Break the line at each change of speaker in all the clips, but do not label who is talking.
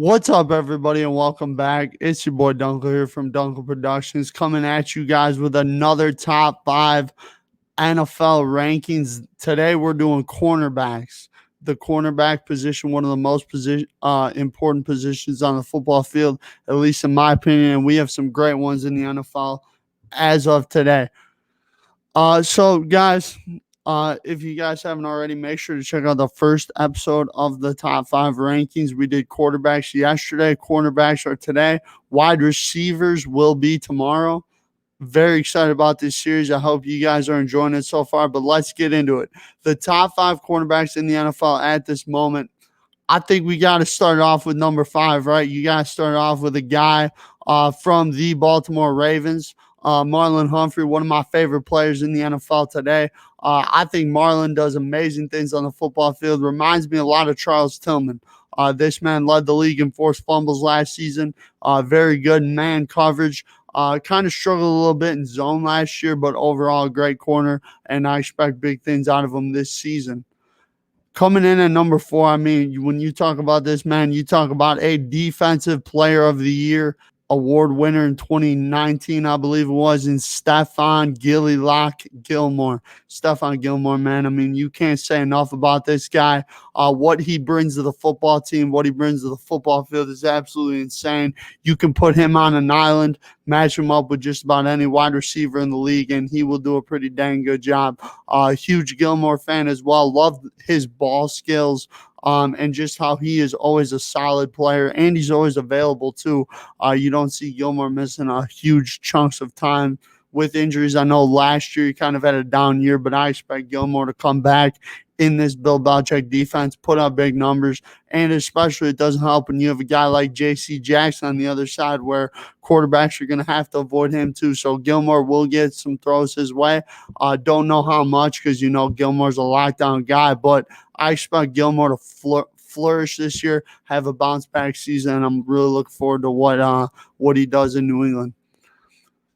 What's up, everybody, and welcome back. It's your boy Duenkel here from Duenkel Productions, coming at you guys with another top 5 NFL rankings. Today, we're doing cornerbacks. The cornerback position, one of the most important positions on the football field, at least in my opinion. And we have some great ones in the NFL as of today. Guys, if you guys haven't already, make sure to check out the first episode of the top 5 rankings. We did quarterbacks yesterday, cornerbacks are today, wide receivers will be tomorrow. Very excited about this series. I hope you guys are enjoying it so far, but let's get into it. The top 5 cornerbacks in the NFL at this moment. I think we got to start off with number 5, right? You got to start off with a guy from the Baltimore Ravens. Marlon Humphrey, one of my favorite players in the NFL today. I think Marlon does amazing things on the football field. Reminds me a lot of Charles Tillman. This man led the league in forced fumbles last season. Very good man coverage. Kind of struggled a little bit in zone last year, but overall a great corner, and I expect big things out of him this season. Coming in at number 4, I mean, when you talk about this man, you talk about a defensive player of the year award winner in 2019, I believe it was, in Stephon Gilmore. Stephon Gilmore, man, I mean, you can't say enough about this guy. What he brings to the football team, what he brings to the football field is absolutely insane. You can put him on an island, match him up with just about any wide receiver in the league, and he will do a pretty dang good job. Huge Gilmore fan as well. Love his ball skills. And just how he is always a solid player, and he's always available too. You don't see Gilmore missing huge chunks of time with injuries. I know last year he kind of had a down year, but I expect Gilmore to come back in this Bill Belichick defense, put up big numbers, and especially it doesn't help when you have a guy like J.C. Jackson on the other side where quarterbacks are going to have to avoid him too. So Gilmore will get some throws his way. Don't know how much because, Gilmore's a lockdown guy, but I expect Gilmore to flourish this year, have a bounce back season, and I'm really looking forward to what he does in New England.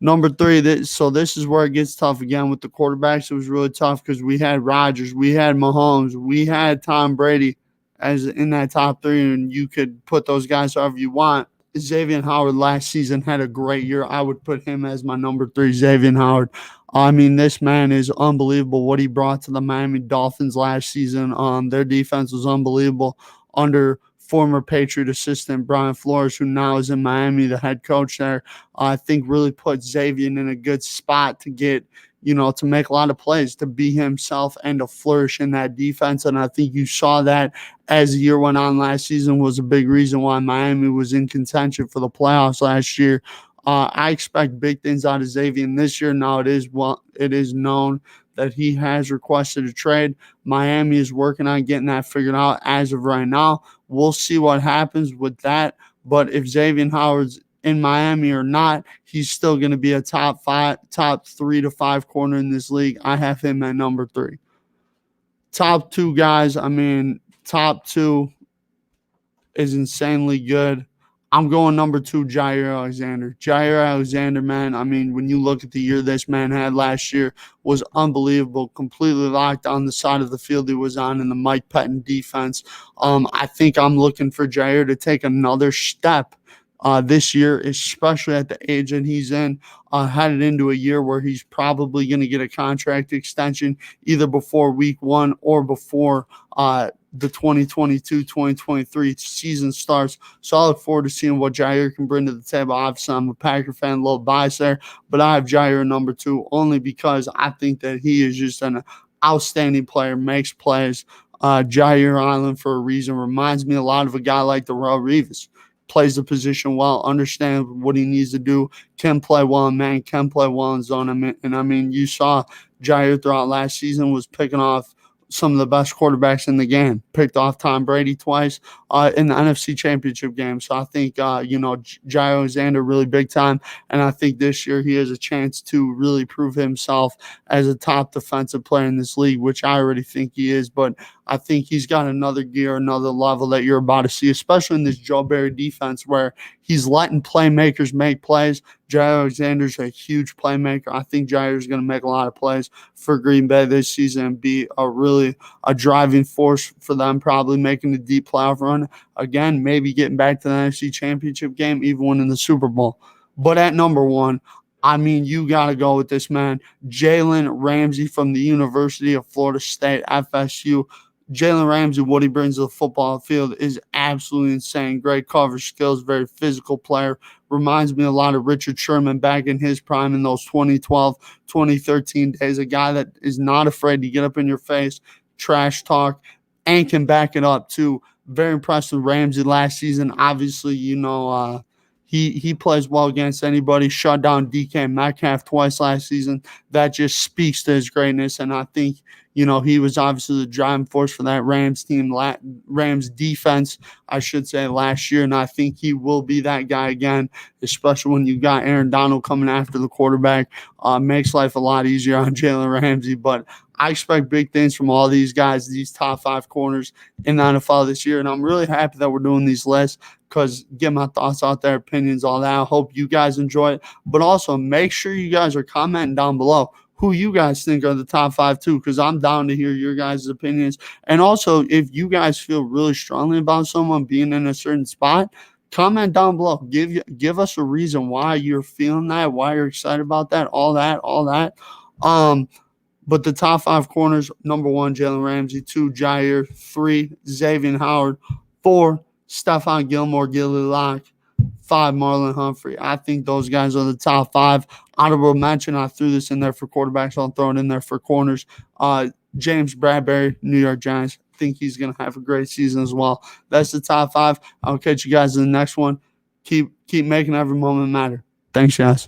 Number 3, this is where it gets tough again with the quarterbacks. It was really tough because we had Rodgers, we had Mahomes, we had Tom Brady as in that top 3, and you could put those guys however you want. Xavier Howard last season had a great year. I would put him as my number 3, Xavier Howard. I mean, this man is unbelievable what he brought to the Miami Dolphins last season. Their defense was unbelievable under former Patriot assistant Brian Flores, who now is in Miami, the head coach there. I think really put Xavier in a good spot to get, to make a lot of plays, to be himself and to flourish in that defense. And I think you saw that as the year went on last season was a big reason why Miami was in contention for the playoffs last year. I expect big things out of Xavier this year. Now it is known that he has requested a trade. Miami is working on getting that figured out as of right now. We'll see what happens with that. But if Xavier Howard's in Miami or not, he's still going to be a top 3 to 5 corner in this league. I have him at number 3. Top 2 guys, top 2 is insanely good. I'm going number 2, Jaire Alexander. Jaire Alexander, man, when you look at the year this man had last year, was unbelievable. Completely locked on the side of the field he was on in the Mike Pettin defense. I think I'm looking for Jaire to take another step this year, especially at the age that he's in, headed into a year where he's probably going to get a contract extension either before week 1 or before the 2022-2023 season starts. So I look forward to seeing what Jaire can bring to the table. Obviously, I'm a Packer fan, a little biased there, but I have Jaire number 2 only because I think that he is just an outstanding player, makes plays. Jaire Island for a reason. Reminds me a lot of a guy like Darrelle Revis. Plays the position well, understands what he needs to do, can play well in man, can play well in zone. And you saw Jaire throughout last season was picking off some of the best quarterbacks in the game. Picked off Tom Brady twice in the NFC Championship game. So I think, Jaire Alexander really big time. And I think this year he has a chance to really prove himself as a top defensive player in this league, which I already think he is. But I think he's got another gear, another level that you're about to see, especially in this Joe Barry defense where He's letting playmakers make plays. Jair Alexander's a huge playmaker. I think Jair's going to make a lot of plays for Green Bay this season and be a driving force for them, probably making a deep playoff run. Again, maybe getting back to the NFC Championship game, even winning the Super Bowl. But at number one, I mean, you got to go with this man, Jalen Ramsey from the University of Florida State, FSU. Jalen Ramsey, what he brings to the football field is absolutely insane. Great coverage skills, very physical player. Reminds me a lot of Richard Sherman back in his prime in those 2012, 2013 days. A guy that is not afraid to get up in your face, trash talk, and can back it up too. Very impressed with Ramsey last season. Obviously, he plays well against anybody. Shut down DK Metcalf twice last season. That just speaks to his greatness. And I think, he was obviously the driving force for that Rams team, Rams defense, I should say, last year. And I think he will be that guy again, especially when you got Aaron Donald coming after the quarterback. Makes life a lot easier on Jalen Ramsey. But I expect big things from all these guys, these top 5 corners in the NFL this year. And I'm really happy that we're doing these lists because get my thoughts out there, opinions, all that. I hope you guys enjoy it. But also make sure you guys are commenting down below who you guys think are the top 5 too, because I'm down to hear your guys' opinions. And also, if you guys feel really strongly about someone being in a certain spot, comment down below. Give us a reason why you're feeling that, why you're excited about that, all that. But the top 5 corners, number 1, Jalen Ramsey, 2, Jair, 3, Xavier Howard, 4, Stephon Gilmore, Gilly Lock, 5, Marlon Humphrey. I think those guys are the top 5. Honorable mention, I threw this in there for quarterbacks. I'll throw it in there for corners. James Bradbury, New York Giants. I think he's going to have a great season as well. That's the top 5. I'll catch you guys in the next one. Keep making every moment matter. Thanks, guys.